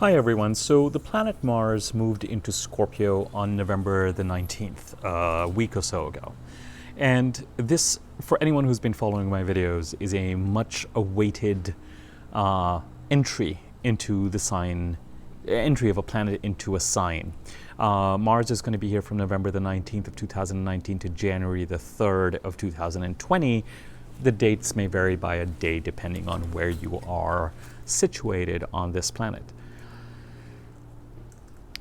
Hi everyone. So the planet Mars moved into Scorpio on November the 19th, a week or so ago. And this, for anyone who's been following my videos, is a much awaited entry into the sign, entry of a planet into a sign. Mars is going to be here from November the 19th of 2019 to January the 3rd of 2020. The dates may vary by a day depending on where you are situated on this planet.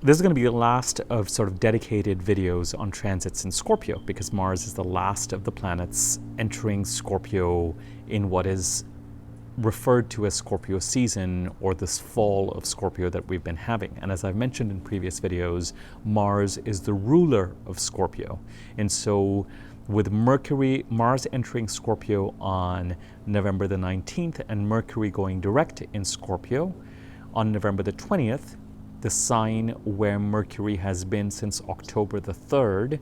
This is going to be the last of sort of dedicated videos on transits in Scorpio, because Mars is the last of the planets entering Scorpio in what is referred to as Scorpio season, or this fall of Scorpio that we've been having. And as I've mentioned in previous videos, Mars is the ruler of Scorpio. And so with Mars entering Scorpio on November the 19th and Mercury going direct in Scorpio on November the 20th, the sign where Mercury has been since October the 3rd,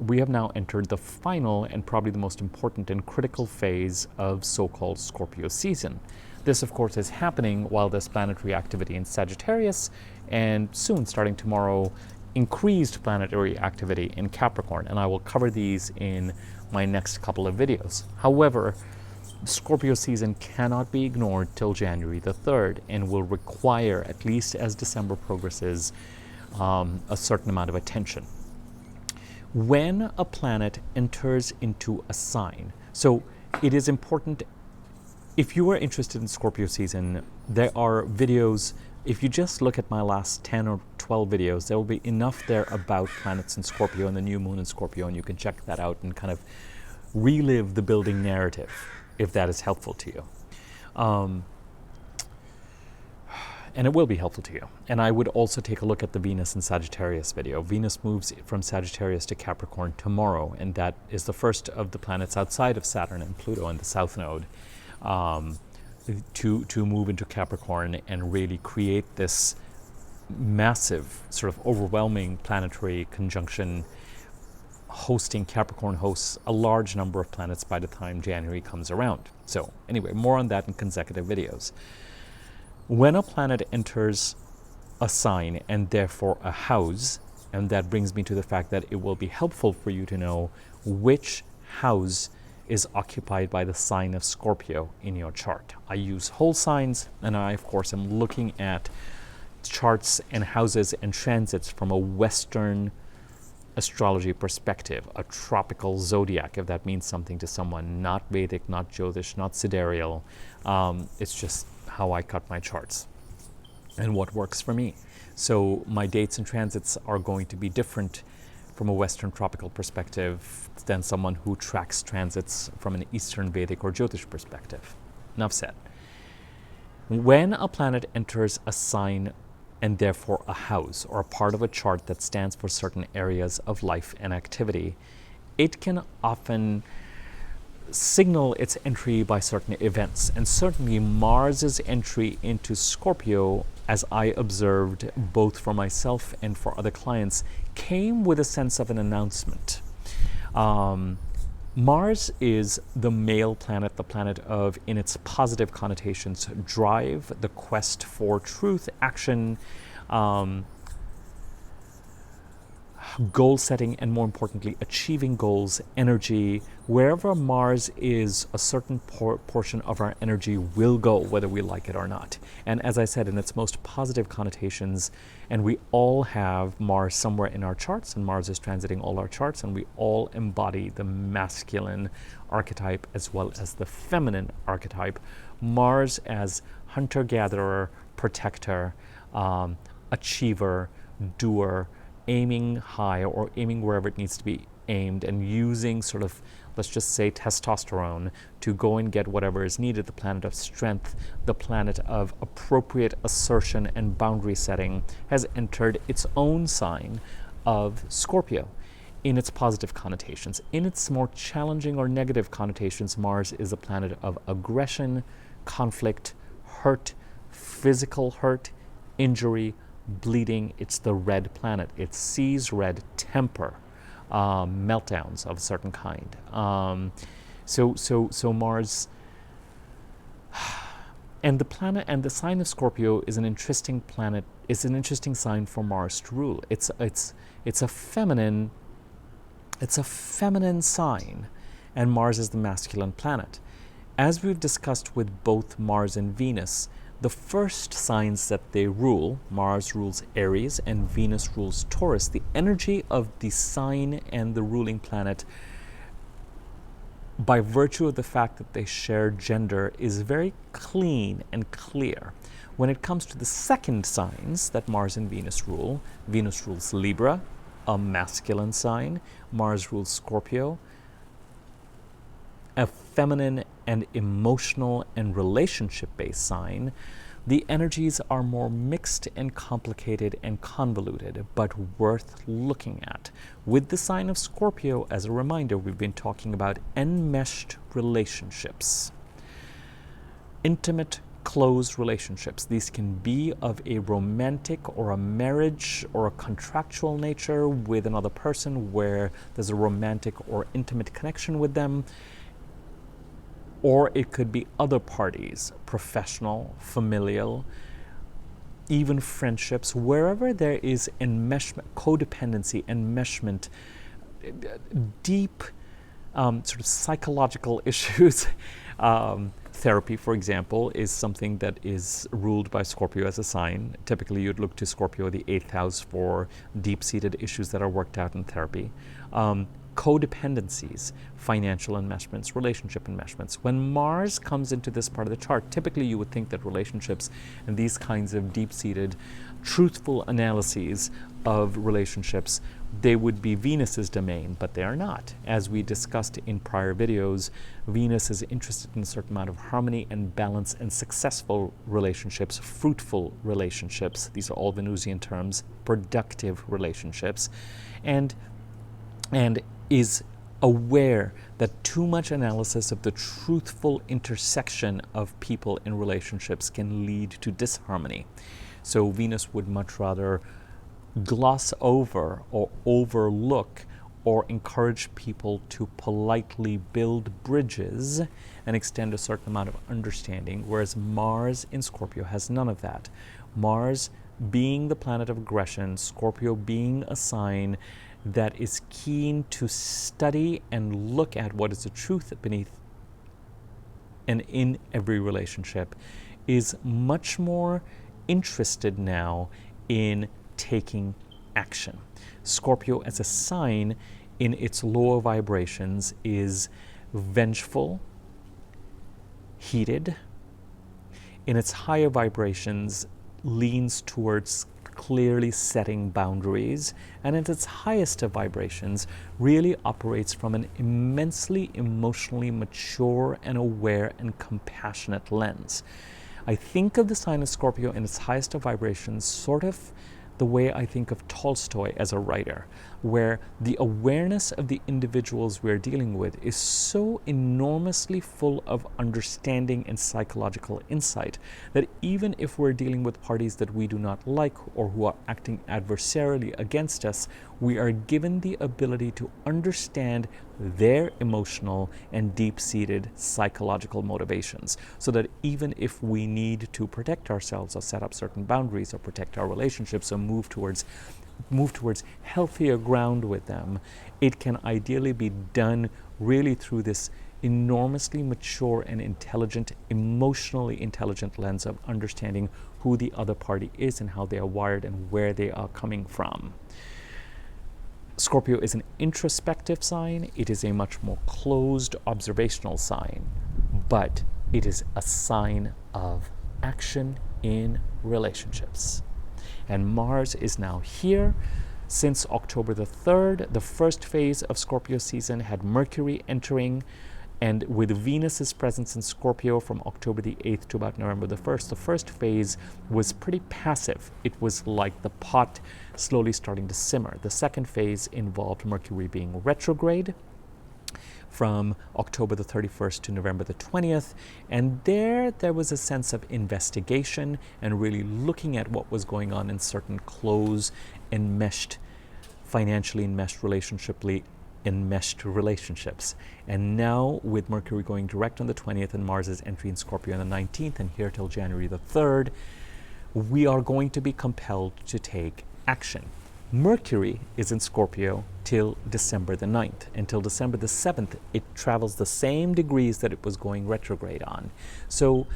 we have now entered the final and probably the most important and critical phase of so-called Scorpio season. This, of course, is happening while there's planetary activity in Sagittarius, and soon, starting tomorrow, increased planetary activity in Capricorn, and I will cover these in my next couple of videos. However, Scorpio season cannot be ignored till January the 3rd and will require, at least as December progresses, a certain amount of attention. When a planet enters into a sign, so it is important, if you are interested in Scorpio season, there are videos. If you just look at my last 10 or 12 videos, there will be enough there about planets in Scorpio and the new moon in Scorpio, and you can check that out and kind of relive the building narrative, if that is helpful to you. And it will be helpful to you. And I would also take a look at the Venus and Sagittarius video. Venus moves from Sagittarius to Capricorn tomorrow, and that is the first of the planets outside of Saturn and Pluto in the South Node to move into Capricorn and really create this massive, sort of overwhelming planetary conjunction. Hosting Capricorn hosts a large number of planets by the time January comes around. So anyway, more on that in consecutive videos. When a planet enters a sign and therefore a house, and that brings me to the fact that it will be helpful for you to know which house is occupied by the sign of Scorpio in your chart. I use whole signs, and I, of course, am looking at charts and houses and transits from a Western astrology perspective, a tropical zodiac, if that means something to someone, not Vedic, not Jyotish, not sidereal. It's just how I cut my charts and what works for me. So my dates and transits are going to be different from a Western tropical perspective than someone who tracks transits from an Eastern Vedic or Jyotish perspective. Enough said. When a planet enters a sign and therefore a house or a part of a chart that stands for certain areas of life and activity, it can often signal its entry by certain events. And certainly Mars's entry into Scorpio, as I observed both for myself and for other clients, came with a sense of an announcement. Mars is the male planet, the planet of, in its positive connotations, drive, the quest for truth, action, goal setting, and more importantly, achieving goals, energy. Wherever Mars is, a certain portion of our energy will go, whether we like it or not. And as I said, in its most positive connotations, and we all have Mars somewhere in our charts, and Mars is transiting all our charts, and we all embody the masculine archetype as well as the feminine archetype. Mars as hunter-gatherer, protector, achiever, doer, aiming high or aiming wherever it needs to be aimed, and using sort of, let's just say, testosterone to go and get whatever is needed, the planet of strength, the planet of appropriate assertion and boundary setting, has entered its own sign of Scorpio in its positive connotations. In its more challenging or negative connotations, Mars is a planet of aggression, conflict, hurt, physical hurt, injury, bleeding. It's the red planet. It sees red, temper, meltdowns of a certain kind. So Mars And the planet and the sign of Scorpio is an interesting planet. It's an interesting sign for Mars to rule. It's a feminine sign, and Mars is the masculine planet. As we've discussed with both Mars and Venus, the first signs that they rule, Mars rules Aries and Venus rules Taurus. The energy of the sign and the ruling planet, by virtue of the fact that they share gender, is very clean and clear. When it comes to the second signs that Mars and Venus rules Libra, a masculine sign. Mars rules Scorpio, a feminine and emotional and relationship-based sign. The energies are more mixed and complicated and convoluted, but worth looking at. With the sign of Scorpio, as a reminder, we've been talking about enmeshed relationships, intimate, close relationships. These can be of a romantic or a marriage or a contractual nature with another person where there's a romantic or intimate connection with them. Or it could be other parties, professional, familial, even friendships, wherever there is enmeshment, codependency, enmeshment, deep sort of psychological issues. Therapy, for example, is something that is ruled by Scorpio as a sign. Typically, you'd look to Scorpio, the 8th house, for deep-seated issues that are worked out in therapy. Codependencies, financial enmeshments, relationship enmeshments. When Mars comes into this part of the chart, typically you would think that relationships and these kinds of deep-seated, truthful analyses of relationships, they would be Venus's domain, but they are not. As we discussed in prior videos, Venus is interested in a certain amount of harmony and balance and successful relationships, fruitful relationships. These are all Venusian terms, productive relationships, and is aware that too much analysis of the truthful intersection of people in relationships can lead to disharmony. So Venus would much rather gloss over or overlook or encourage people to politely build bridges and extend a certain amount of understanding, whereas Mars in Scorpio has none of that. Mars being the planet of aggression, Scorpio being a sign that is keen to study and look at what is the truth beneath and in every relationship, is much more interested now in taking action. Scorpio as a sign in its lower vibrations is vengeful, heated. In its higher vibrations leans towards clearly setting boundaries, and at its highest of vibrations really operates from an immensely emotionally mature and aware and compassionate lens. I think of the sign of Scorpio in its highest of vibrations sort of the way I think of Tolstoy as a writer, where the awareness of the individuals we're dealing with is so enormously full of understanding and psychological insight that even if we're dealing with parties that we do not like or who are acting adversarially against us, we are given the ability to understand their emotional and deep-seated psychological motivations, so that even if we need to protect ourselves or set up certain boundaries or protect our relationships or move towards healthier ground with them, it can ideally be done really through this enormously mature and intelligent, emotionally intelligent lens of understanding who the other party is and how they are wired and where they are coming from. Scorpio is an introspective sign. It is a much more closed observational sign, but it is a sign of action in relationships. And Mars is now here. Since October the 3rd, the first phase of Scorpio season had Mercury entering, and with Venus's presence in Scorpio from October the 8th to about November the 1st, the first phase was pretty passive. It was like the pot slowly starting to simmer. The second phase involved Mercury being retrograde from October the 31st to November the 20th, and there was a sense of investigation and really looking at what was going on in certain close, enmeshed, financially enmeshed enmeshed relationships. And now with Mercury going direct on the 20th and Mars's entry in Scorpio on the 19th and here till January the 3rd, we are going to be compelled to take action. Mercury is in Scorpio till December the 9th. Until December the 7th, it travels the same degrees that it was going retrograde on. So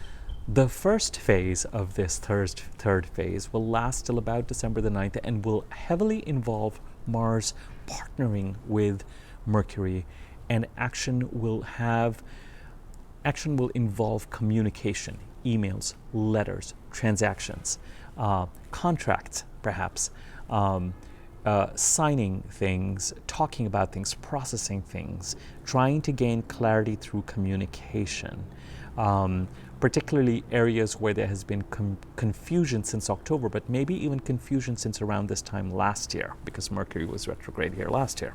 the first phase of this third phase will last till about December the 9th and will heavily involve Mars partnering with Mercury, and action will involve communication, emails, letters, transactions, contracts, perhaps, signing things, talking about things, processing things, trying to gain clarity through communication. Particularly areas where there has been confusion since October, but maybe even confusion since around this time last year, because Mercury was retrograde here last year.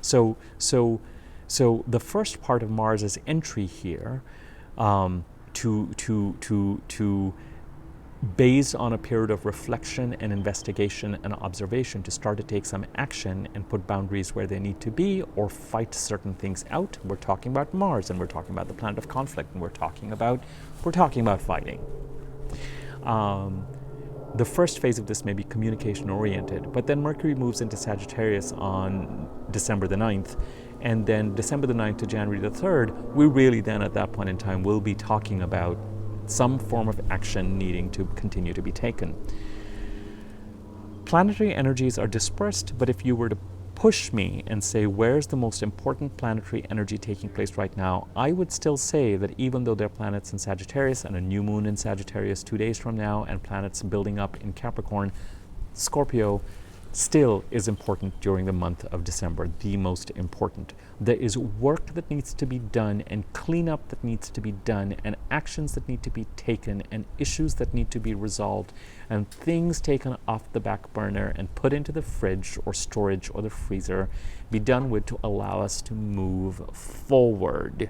So the first part of Mars's entry here, based on a period of reflection and investigation and observation, to start to take some action and put boundaries where they need to be, or fight certain things out. We're talking about Mars, and we're talking about the planet of conflict, and we're talking about fighting. The first phase of this may be communication oriented, but then Mercury moves into Sagittarius on December the 9th, and then December the 9th to January the 3rd, we really then at that point in time will be talking about some form of action needing to continue to be taken. Planetary energies are dispersed, but if you were to push me and say, where's the most important planetary energy taking place right now, I would still say that even though there are planets in Sagittarius and a new moon in Sagittarius 2 days from now and planets building up in Capricorn, Scorpio still is important during the month of December, the most important. There is work that needs to be done and cleanup that needs to be done and actions that need to be taken and issues that need to be resolved and things taken off the back burner and put into the fridge or storage or the freezer, be done with to allow us to move forward.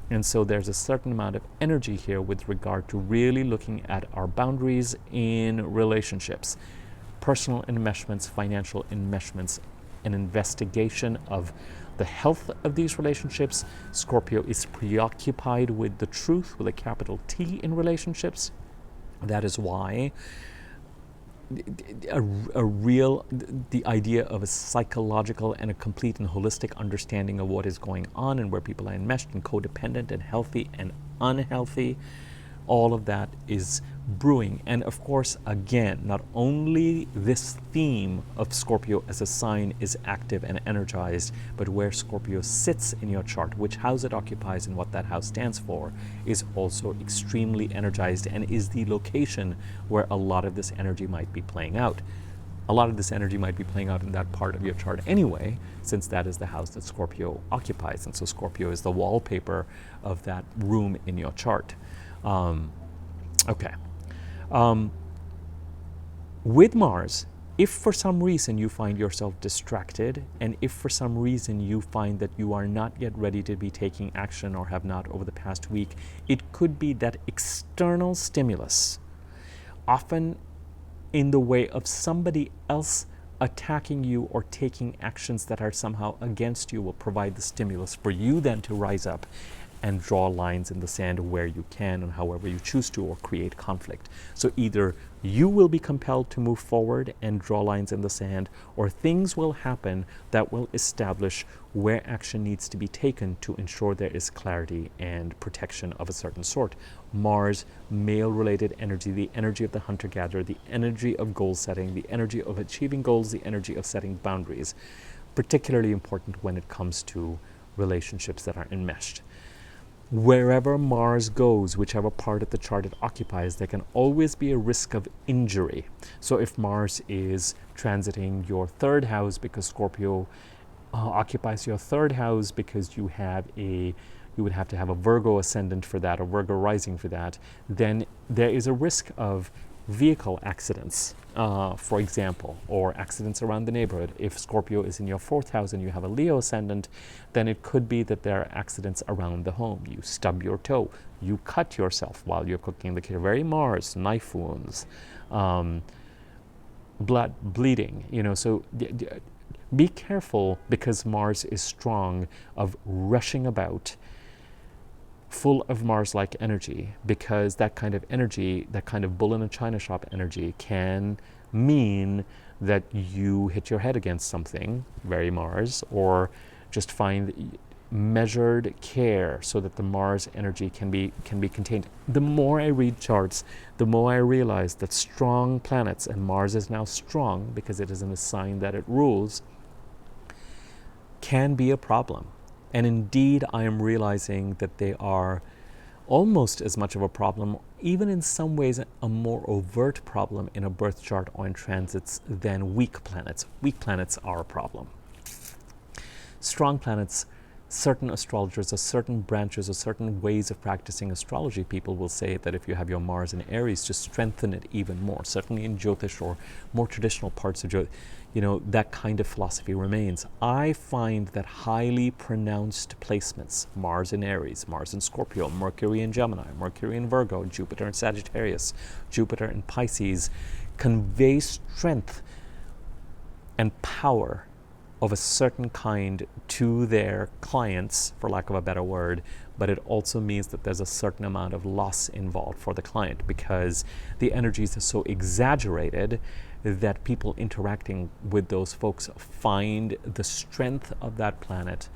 And so there's a certain amount of energy here with regard to really looking at our boundaries in relationships. Personal enmeshments, financial enmeshments, an investigation of the health of these relationships. Scorpio is preoccupied with the truth with a capital T in relationships. That is why the idea of a psychological and a complete and holistic understanding of what is going on and where people are enmeshed and codependent and healthy and unhealthy, all of that is brewing. And of course, again, not only this theme of Scorpio as a sign is active and energized, but where Scorpio sits in your chart, which house it occupies and what that house stands for, is also extremely energized and is the location where a lot of this energy might be playing out. A lot of this energy might be playing out in that part of your chart anyway, since that is the house that Scorpio occupies. And so Scorpio is the wallpaper of that room in your chart. With Mars, if for some reason you find yourself distracted, and if for some reason you find that you are not yet ready to be taking action or have not over the past week, it could be that external stimulus, often in the way of somebody else attacking you or taking actions that are somehow against you, will provide the stimulus for you then to rise up and draw lines in the sand where you can and however you choose to, or create conflict. So either you will be compelled to move forward and draw lines in the sand, or things will happen that will establish where action needs to be taken to ensure there is clarity and protection of a certain sort. Mars, male-related energy, the energy of the hunter-gatherer, the energy of goal setting, the energy of achieving goals, the energy of setting boundaries, particularly important when it comes to relationships that are enmeshed. Wherever Mars goes, whichever part of the chart it occupies, there can always be a risk of injury. So if Mars is transiting your third house, because Scorpio occupies your third house, because you would have to have a Virgo ascendant for that, or Virgo rising for that, then there is a risk of vehicle accidents, for example, or accidents around the neighborhood. If Scorpio is in your fourth house and you have a Leo ascendant, then it could be that there are accidents around the home. You stub your toe, you cut yourself while you're cooking the kitchen. Very Mars, knife wounds, blood, bleeding, so Be careful, because Mars is strong, of rushing about full of Mars-like energy, because that kind of energy, that kind of bull in a china shop energy, can mean that you hit your head against something, very Mars, or just find measured care so that the Mars energy can be contained. The more I read charts, the more I realize that strong planets, and Mars is now strong because it is in the sign that it rules, can be a problem. And indeed, I am realizing that they are almost as much of a problem, even in some ways a more overt problem in a birth chart or in transits than weak planets. Weak planets are a problem. Strong planets, certain astrologers or certain branches or certain ways of practicing astrology, people will say that if you have your Mars in Aries, just strengthen it even more. Certainly in Jyotish or more traditional parts of Jyotish, that kind of philosophy remains. I find that highly pronounced placements, Mars in Aries, Mars in Scorpio, Mercury in Gemini, Mercury in Virgo, Jupiter in Sagittarius, Jupiter in Pisces, convey strength and power of a certain kind to their clients, for lack of a better word, but it also means that there's a certain amount of loss involved for the client, because the energies are so exaggerated that people interacting with those folks find the strength of that planet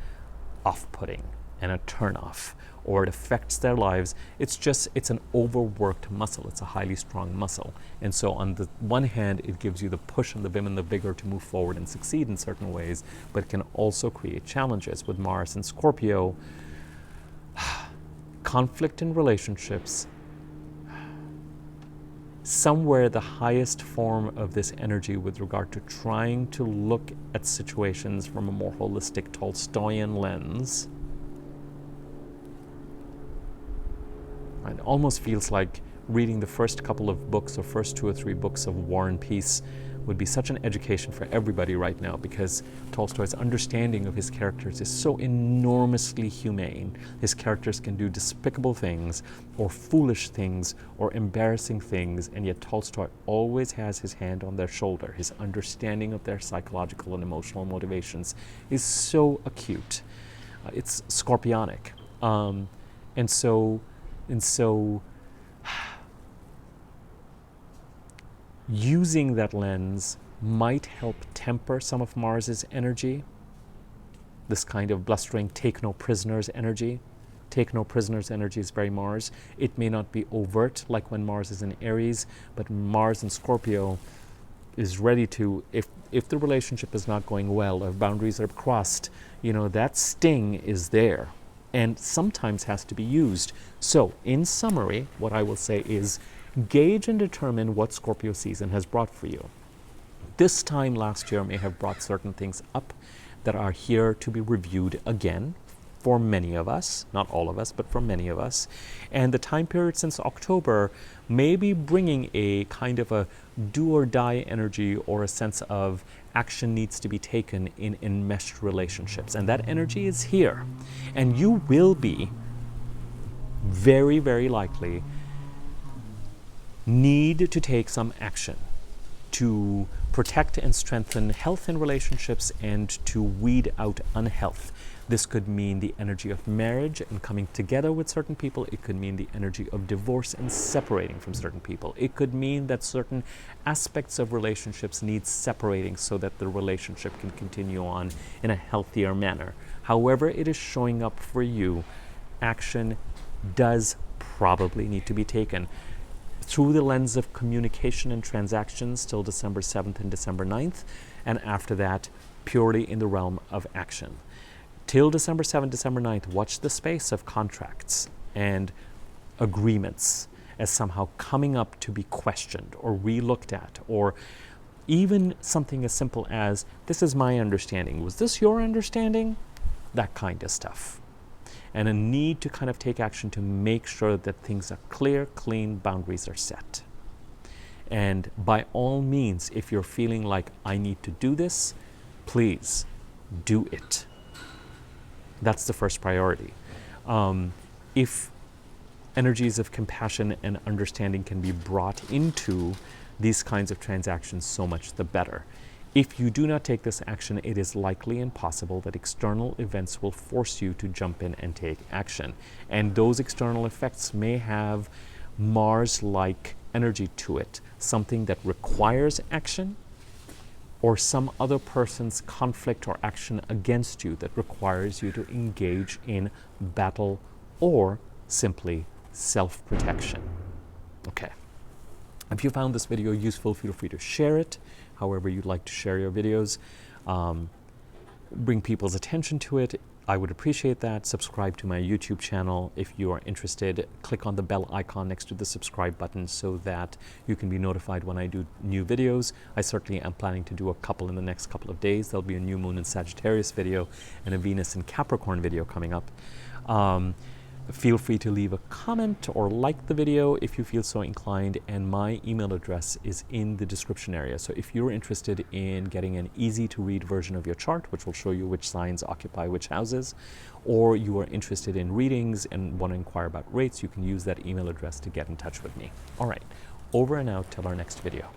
off-putting and a turn-off, or it affects their lives. It's an overworked muscle. It's a highly strong muscle. And so on the one hand, it gives you the push and the vim and the vigor to move forward and succeed in certain ways, but it can also create challenges. With Mars and Scorpio, conflict in relationships, somewhere the highest form of this energy with regard to trying to look at situations from a more holistic Tolstoyan lens. It almost feels like reading the first couple of books or first 2 or 3 books of War and Peace would be such an education for everybody right now, because Tolstoy's understanding of his characters is so enormously humane. His characters can do despicable things or foolish things or embarrassing things, and yet Tolstoy always has his hand on their shoulder. His understanding of their psychological and emotional motivations is so acute. It's scorpionic. And so using that lens might help temper some of Mars's energy, this kind of blustering take no prisoners energy. Take no prisoners energy is very Mars. It may not be overt like when Mars is in Aries, but Mars in Scorpio is ready to, if the relationship is not going well, if boundaries are crossed, that sting is there and sometimes has to be used. So in summary, what I will say is, gauge and determine what Scorpio season has brought for you. This time last year may have brought certain things up that are here to be reviewed again for many of us, not all of us, but for many of us. And the time period since October may be bringing a kind of a do or die energy, or a sense of action needs to be taken in enmeshed relationships. And that energy is here. And you will be very, very likely need to take some action to protect and strengthen health in relationships and to weed out unhealth. This could mean the energy of marriage and coming together with certain people. It could mean the energy of divorce and separating from certain people. It could mean that certain aspects of relationships need separating so that the relationship can continue on in a healthier manner. However it is showing up for you, action does probably need to be taken through the lens of communication and transactions till December 7th and December 9th, and after that, purely in the realm of action. Till December 7th, December 9th, watch the space of contracts and agreements as somehow coming up to be questioned or re-looked at, or even something as simple as, this is my understanding, was this your understanding? That kind of stuff. And a need to kind of take action to make sure that things are clear, clean, boundaries are set. And by all means, if you're feeling like I need to do this, please do it. That's the first priority. If energies of compassion and understanding can be brought into these kinds of transactions, so much the better. If you do not take this action, it is likely and possible that external events will force you to jump in and take action. And those external effects may have Mars-like energy to it, something that requires action, or some other person's conflict or action against you that requires you to engage in battle or simply self-protection. Okay. If you found this video useful, feel free to share it however you'd like to share your videos. Bring people's attention to it. I would appreciate that. Subscribe to my YouTube channel if you are interested. Click on the bell icon next to the subscribe button so that you can be notified when I do new videos. I certainly am planning to do a couple in the next couple of days. There'll be a new moon in Sagittarius video and a Venus in Capricorn video coming up. Feel free to leave a comment or like the video if you feel so inclined, and my email address is in the description area. So if you're interested in getting an easy to read version of your chart, which will show you which signs occupy which houses, or you are interested in readings and want to inquire about rates, you can use that email address to get in touch with me. All right, over and out till our next video.